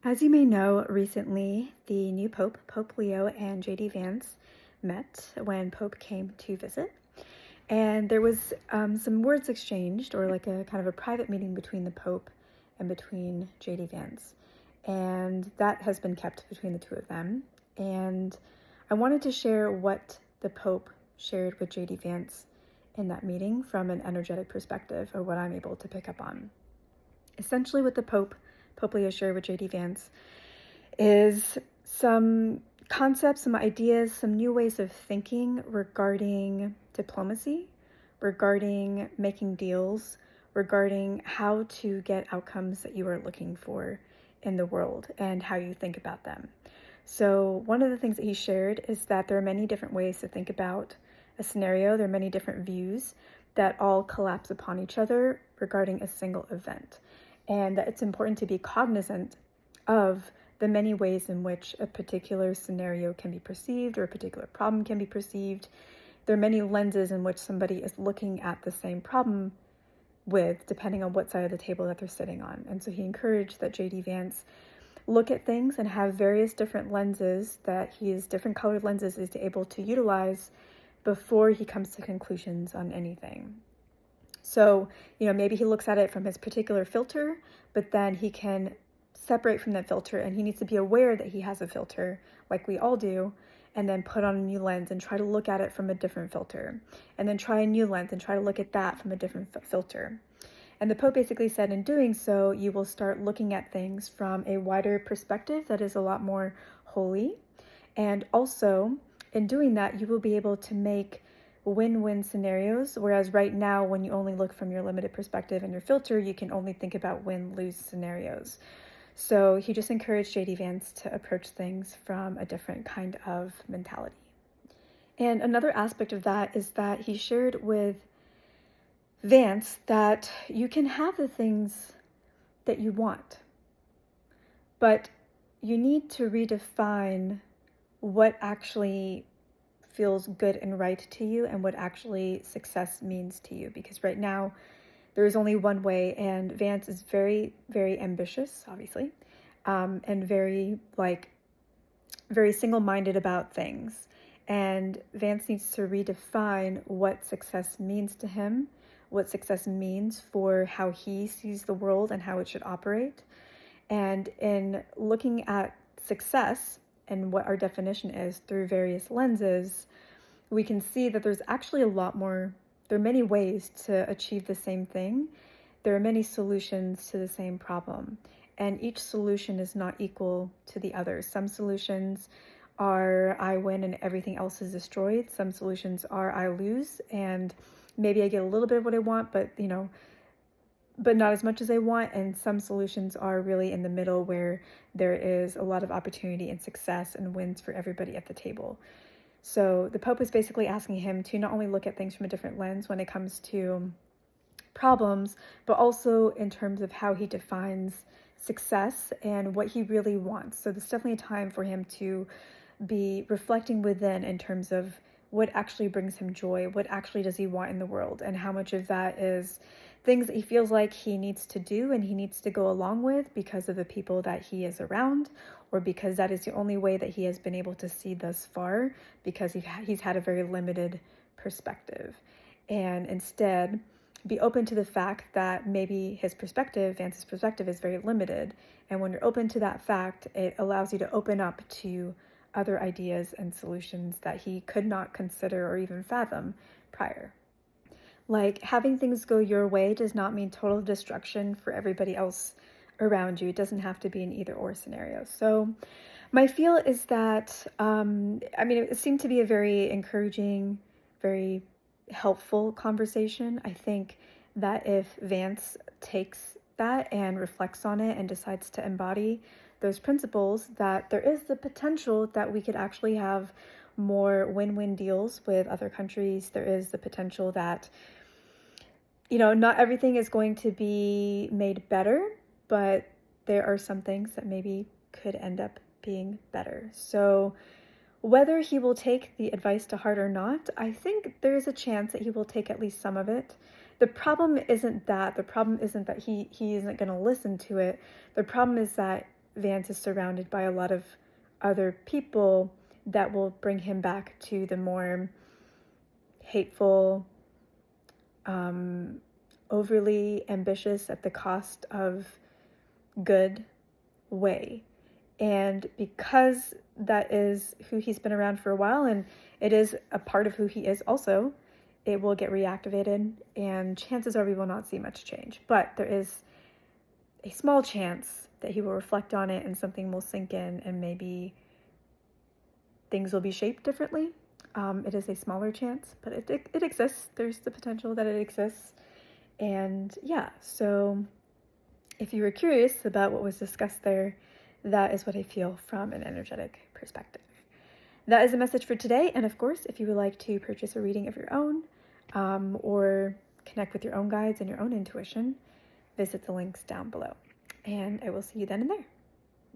As you may know, recently the new Pope, Pope Leo, and JD Vance met when Pope came to visit. And there was some words exchanged, or like a kind of a private meeting between the Pope and between JD Vance. And that has been kept between the two of them. And I wanted to share what the Pope shared with JD Vance in that meeting from an energetic perspective, or what I'm able to pick up on. Essentially, what the Pope Leo shared with JD Vance is some concepts, some ideas, some new ways of thinking regarding diplomacy, regarding making deals, regarding how to get outcomes that you are looking for in the world and how you think about them. So one of the things that he shared is that there are many different ways to think about a scenario. There are many different views that all collapse upon each other regarding a single event. And that it's important to be cognizant of the many ways in which a particular scenario can be perceived or a particular problem can be perceived. There are many lenses in which somebody is looking at the same problem with, depending on what side of the table that they're sitting on. And so he encouraged that JD Vance look at things and have various different lenses that different colored lenses is able to utilize before he comes to conclusions on anything. So, maybe he looks at it from his particular filter, but then he can separate from that filter, and he needs to be aware that he has a filter, like we all do, and then put on a new lens and try to look at it from a different filter, and then try a new lens and try to look at that from a different filter. And the Pope basically said, in doing so, you will start looking at things from a wider perspective that is a lot more holy. And also, in doing that, you will be able to make win-win scenarios, whereas right now, when you only look from your limited perspective and your filter, you can only think about win-lose scenarios. So he just encouraged JD Vance to approach things from a different kind of mentality. And another aspect of that is that he shared with Vance that you can have the things that you want, but you need to redefine what actually feels good and right to you and what actually success means to you. Because right now, there is only one way, and Vance is very, very ambitious, obviously, and very single-minded about things. And Vance needs to redefine what success means to him, what success means for how he sees the world and how it should operate. And in looking at success and what our definition is through various lenses, we can see that there's actually a lot more. There are many ways to achieve the same thing. There are many solutions to the same problem, and each solution is not equal to the other. Some solutions are I win and everything else is destroyed. Some solutions are I lose and maybe I get a little bit of what I want, but not as much as I want. And some solutions are really in the middle, where there is a lot of opportunity and success and wins for everybody at the table. So the Pope is basically asking him to not only look at things from a different lens when it comes to problems, but also in terms of how he defines success and what he really wants. So there's definitely a time for him to be reflecting within in terms of what actually brings him joy, what actually does he want in the world, and how much of that is things that he feels like he needs to do and he needs to go along with because of the people that he is around, or because that is the only way that he has been able to see thus far, because he's had a very limited perspective. And instead, be open to the fact that maybe Vance's perspective, is very limited. And when you're open to that fact, it allows you to open up to other ideas and solutions that he could not consider or even fathom prior. Like, having things go your way does not mean total destruction for everybody else around you. It doesn't have to be an either or scenario. So my feel is that, it seemed to be a very encouraging, very helpful conversation. I think that if Vance takes that and reflects on it and decides to embody those principles, that there is the potential that we could actually have more win-win deals with other countries. There is the potential that, not everything is going to be made better, but there are some things that maybe could end up being better. So whether he will take the advice to heart or not, I think there's a chance that he will take at least some of it. The problem isn't that. The problem isn't that he isn't going to listen to it. The problem is that Vance is surrounded by a lot of other people that will bring him back to the more hateful, overly ambitious at the cost of good way. And because that is who he's been around for a while, and it is a part of who he is also, it will get reactivated, and chances are we will not see much change. But there is a small chance that he will reflect on it and something will sink in, and maybe things will be shaped differently. It is a smaller chance, but it exists. There's the potential that it exists. And yeah, so if you were curious about what was discussed there, that is what I feel from an energetic perspective. That is the message for today. And of course, if you would like to purchase a reading of your own, or connect with your own guides and your own intuition, visit the links down below. And I will see you then and there.